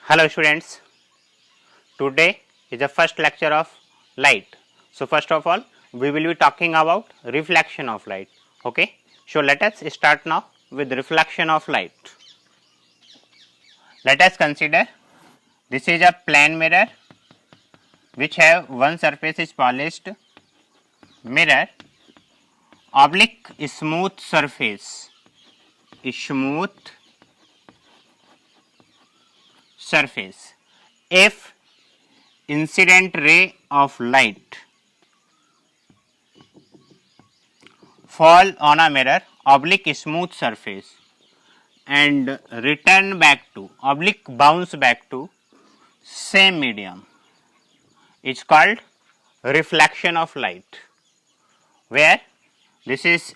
Hello students, today is the first lecture of light. So first of all we will be talking about reflection of light. Okay, so let us start now with reflection of light. Let us consider this is a plane mirror which have one surface is polished mirror, oblique smooth surface, if incident ray of light fall on a mirror oblique smooth surface and return back to oblique bounce back to same medium, it's called reflection of light, where this is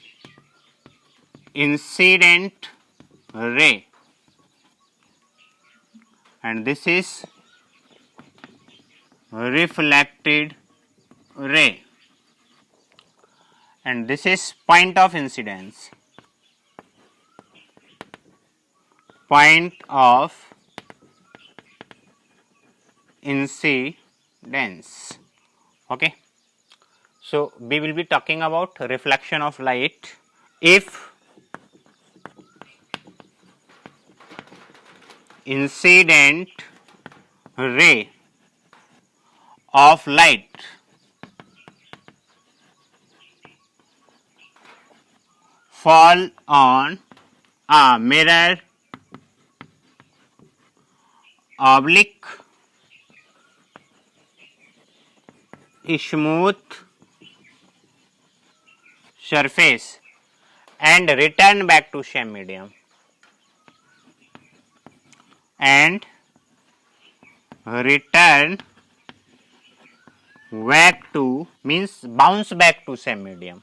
incident ray and this is reflected ray and this is point of incidence, okay. So we will be talking about reflection of light. If incident ray of light fall on a mirror oblique smooth surface and return back to same medium and return back to means bounce back to same medium,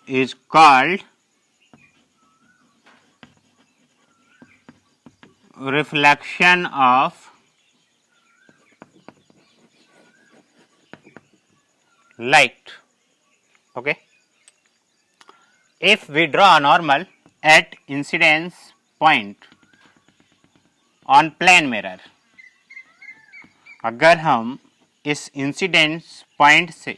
is called reflection of light. Okay. If we draw a normal at incidence point on plane mirror, अगर हम इस incidence point से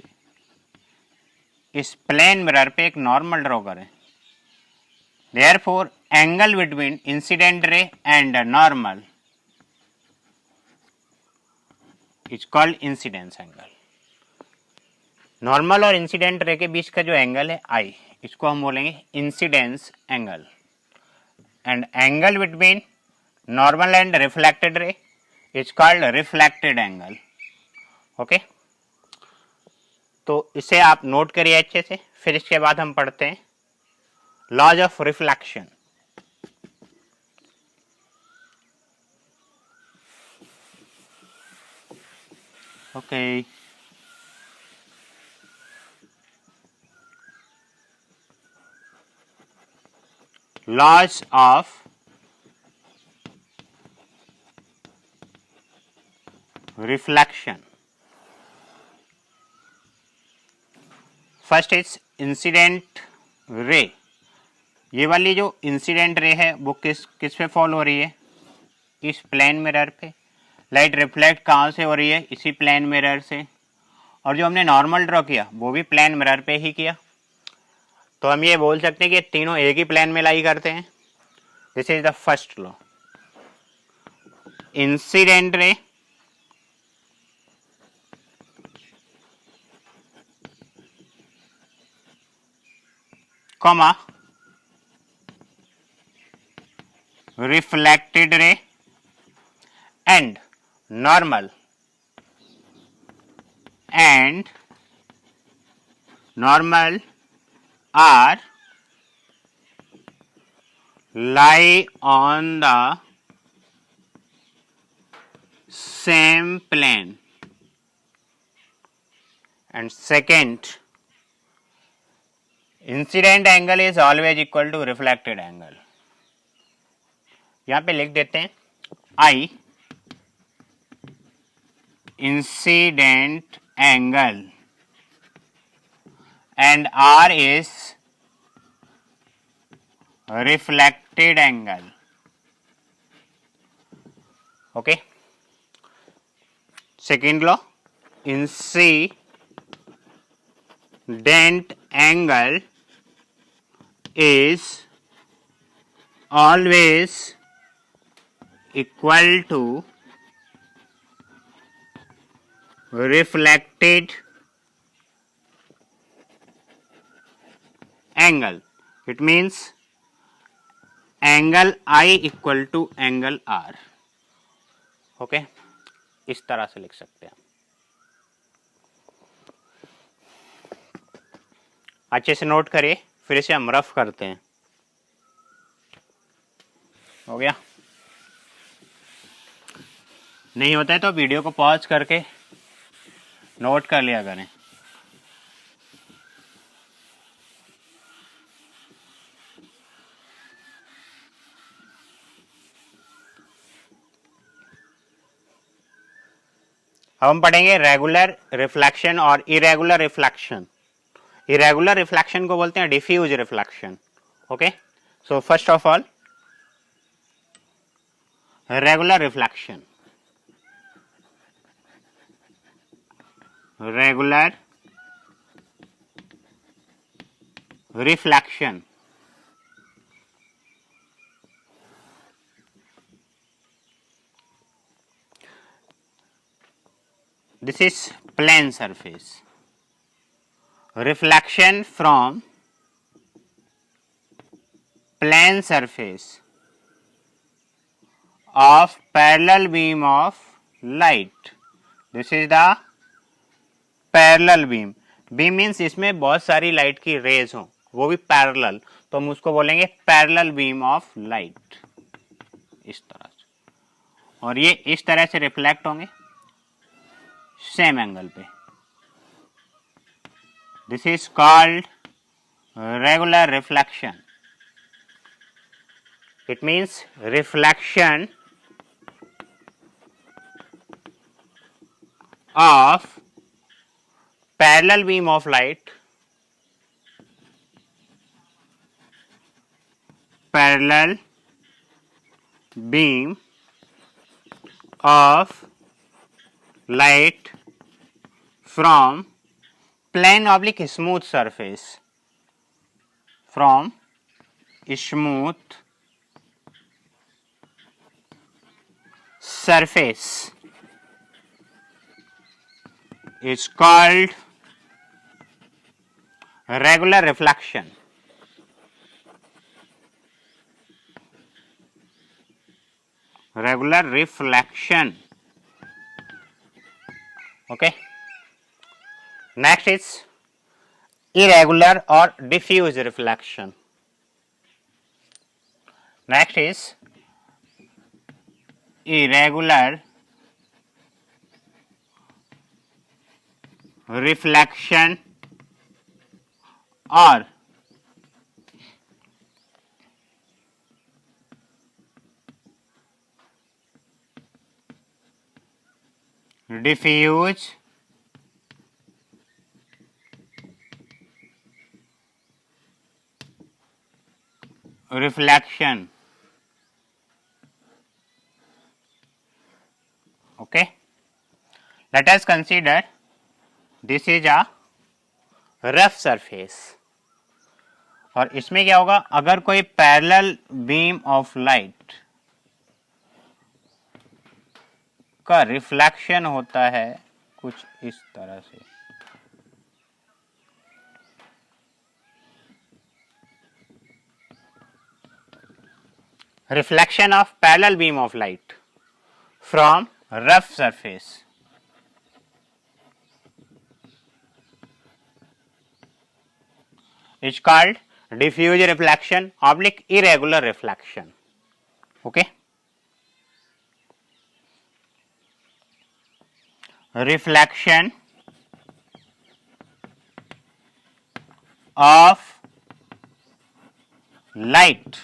इस plane mirror पे एक normal draw करें, therefore angle between incident ray and normal is called incidence angle. Normal और incident ray के बीच का जो एंगल है आई, इसको हम बोलेंगे incidence angle. And angle between normal and reflected ray is called reflected angle. Okay, तो इसे आप नोट करिए अच्छे से. फिर इसके बाद हम पढ़ते हैं laws of reflection. Okay, laws of reflection. First is incident ray. ये वाली जो इंसिडेंट रे है वो किस पे फॉल हो रही है? इस प्लेन मिरर पे. लाइट रिफ्लेक्ट कहाँ से हो रही है? इसी प्लेन मिरर से. और जो हमने नॉर्मल ड्रॉ किया वो भी प्लेन मिरर पे ही किया. तो हम ये बोल सकते हैं कि तीनों एक ही प्लेन में लाई करते हैं. This is the first law. Incident ray comma reflected ray and normal are lie on the same plane. And second, incident angle is always equal to reflected angle. यहां पे लिख देते हैं I incident angle and R is reflected angle. Okay. Second law, incident angle is always equal to reflected angle. It means angle I equal to angle R. Okay, इस तरह से लिख सकते हैं. अच्छे से नोट करिए, फिर इसे हम रफ करते हैं. हो गया? नहीं होता है तो वीडियो को पॉज करके नोट कर लिया करें. अब हम पढ़ेंगे रेगुलर रिफ्लेक्शन और इरेगुलर रिफ्लेक्शन. इरेगुलर रिफ्लेक्शन को बोलते हैं diffuse reflection. Okay, so first of all regular reflection. Regular reflection this is plane surface. Reflection from plane surface of parallel beam of light. This is the parallel beam. Beam means इसमें बहुत सारी light की raise हो, वो भी parallel, तो हम उसको बोलेंगे पैरेलल बीम ऑफ लाइट. इस तरह से, और ये इस तरह से रिफ्लेक्ट होंगे सेम एंगल पे. This is called regular reflection. It means reflection of parallel beam of light, parallel beam of light from plane oblique smooth surface, from smooth surface is called regular reflection. Regular reflection. Okay. Next is irregular or diffuse reflection. Next is irregular reflection or diffuse reflection. Okay, let us consider this is a rough surface, और इसमें क्या होगा, अगर कोई parallel beam of light का reflection होता है कुछ इस तरह से, reflection of parallel beam of light from rough surface is called diffuse reflection oblique irregular reflection. Okay, reflection of light,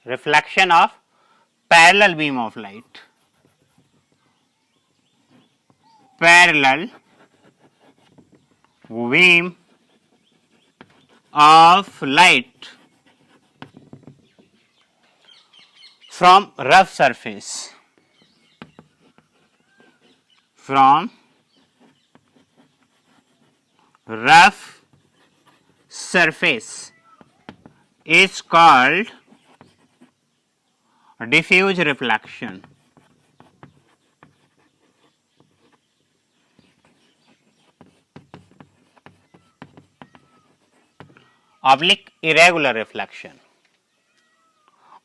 reflection of parallel beam of light parallel beam of light from rough surface, from rough surface is called diffuse reflection. Oblique irregular reflection.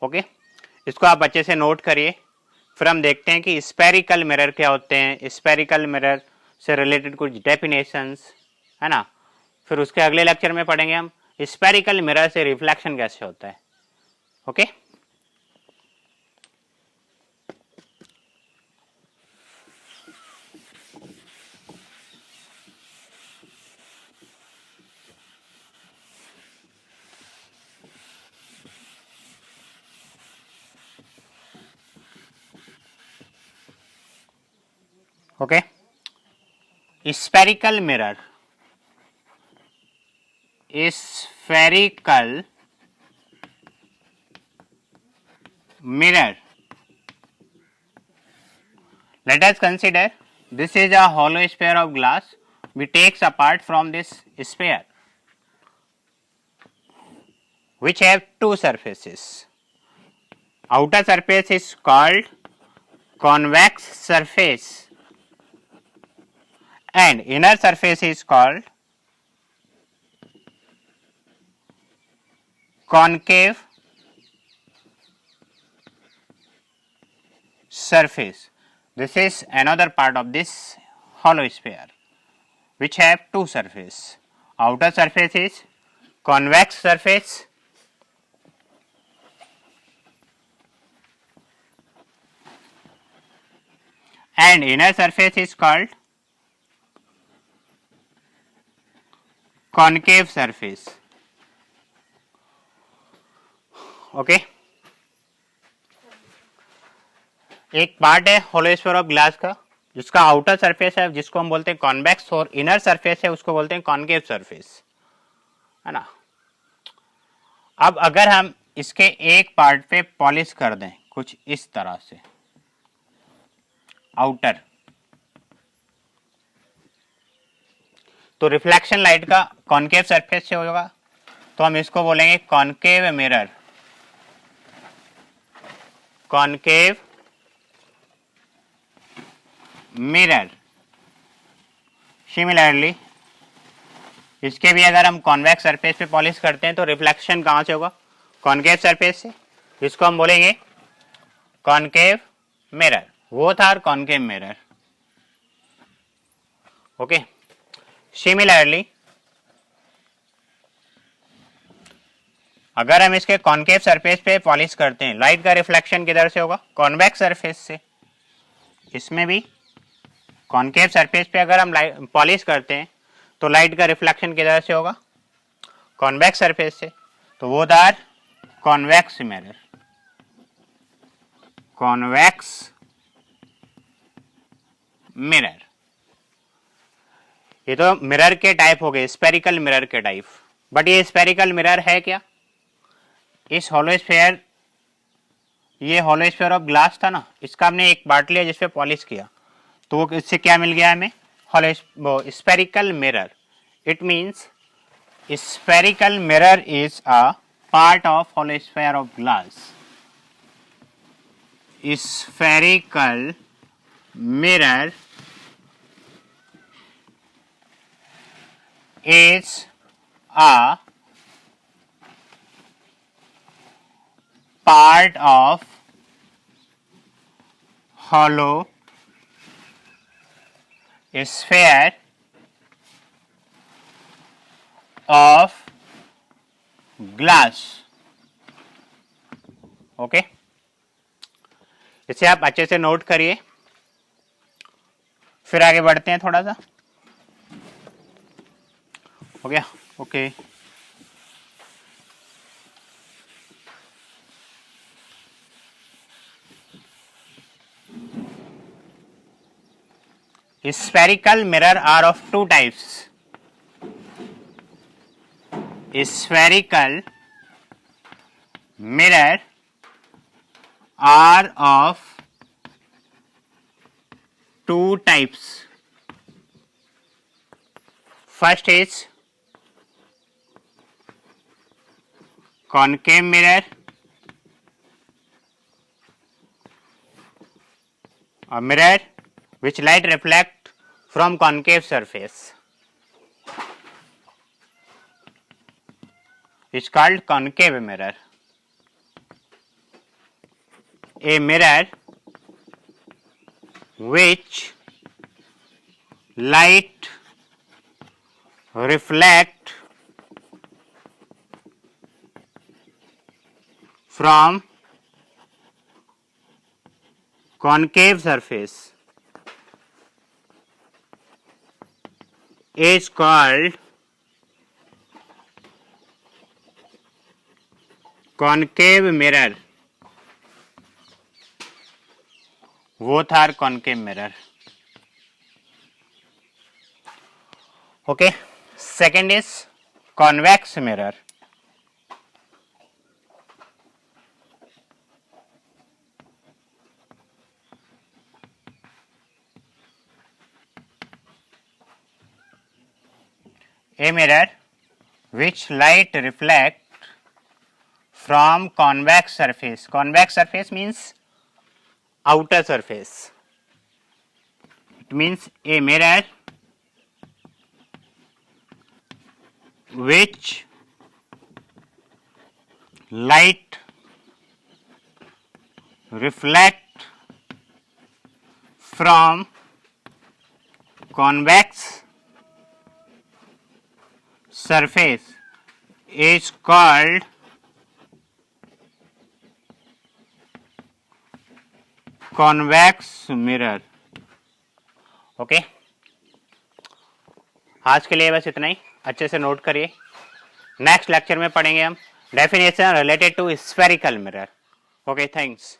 Okay, इसको आप अच्छे से note करिए. फिर हम देखते हैं कि स्पेरिकल मिरर क्या होते हैं, स्पेरिकल मिरर से रिलेटेड कुछ डेफिनेशंस है ना. फिर उसके अगले लेक्चर में पढ़ेंगे हम स्पेरिकल मिरर से रिफ्लेक्शन कैसे होता है. Okay okay. spherical mirror, spherical mirror. Let us consider this is a hollow sphere of glass. We takes apart from this sphere which have two surfaces. Outer surface is called convex surface and inner surface is called concave surface. This is another part of this hollow sphere which have two surfaces. Outer surface is convex surface and inner surface is called concave surface. Okay एक part है होलो sphere of glass का जिसका outer surface है जिसको हम बोलते हैं convex और इनर सरफेस है उसको बोलते हैं कॉनकेव सरफेस है ना. अब अगर हम इसके एक पार्ट पे पॉलिश कर दें कुछ इस तरह से आउटर, तो रिफ्लेक्शन लाइट का कॉनकेव सरफेस से होगा. तो हम इसको बोलेंगे concave mirror, concave mirror. Similarly इसके भी अगर हम कॉन्वेक्स सरफेस पे पॉलिश करते हैं तो रिफ्लेक्शन कहाँ से होगा, कॉनकेव सरफेस से. इसको हम बोलेंगे कॉनकेव मिरर. वो था कॉनकेव मिरर. ओके. सिमिलरली अगर हम इसके कॉनकेव सरफेस पे पॉलिश करते हैं लाइट का रिफ्लेक्शन किधर से होगा, कॉन्वेक्स सरफेस से. इसमें भी कॉनकेव सरफेस पे अगर हम पॉलिश करते हैं तो लाइट का रिफ्लेक्शन किधर से होगा, कॉन्वेक्स सरफेस से. तो वो दार कॉन्वेक्स मिरर, कॉन्वेक्स मिरर. ये तो मिरर के टाइप हो गए, स्पेरिकल मिरर के टाइप. बट ये स्पेरिकल मिरर है क्या, इस होलो स्फीयर, ये होलो स्फीयर ऑफ ग्लास था ना, इसका हमने एक पार्ट लिया जिसपे पॉलिश किया तो इससे क्या मिल गया हमें, hollow spherical mirror. It means spherical mirror is a part of hollow sphere of glass. स्पेरिकल मिरर is a part of hollow sphere of glass. Okay, इसे आप अच्छे से नोट करिए. फिर आगे बढ़ते हैं थोड़ा सा. हो गया. Okay. spherical mirror are of two types. Spherical mirror are of two types. First is concave mirror, a mirror which light reflect from concave surface. It's called concave mirror. A mirror which light reflect from concave surface is called concave mirror. Both are concave mirror. Okay. Second is convex mirror. A mirror which light reflect from convex surface. Convex surface means outer surface. It means a mirror which light reflect from convex surface is called convex mirror. Okay आज के लिए बस इतना ही, अच्छे से note करिए. Next lecture में पढ़ेंगे हम definition related to spherical mirror. Okay, thanks.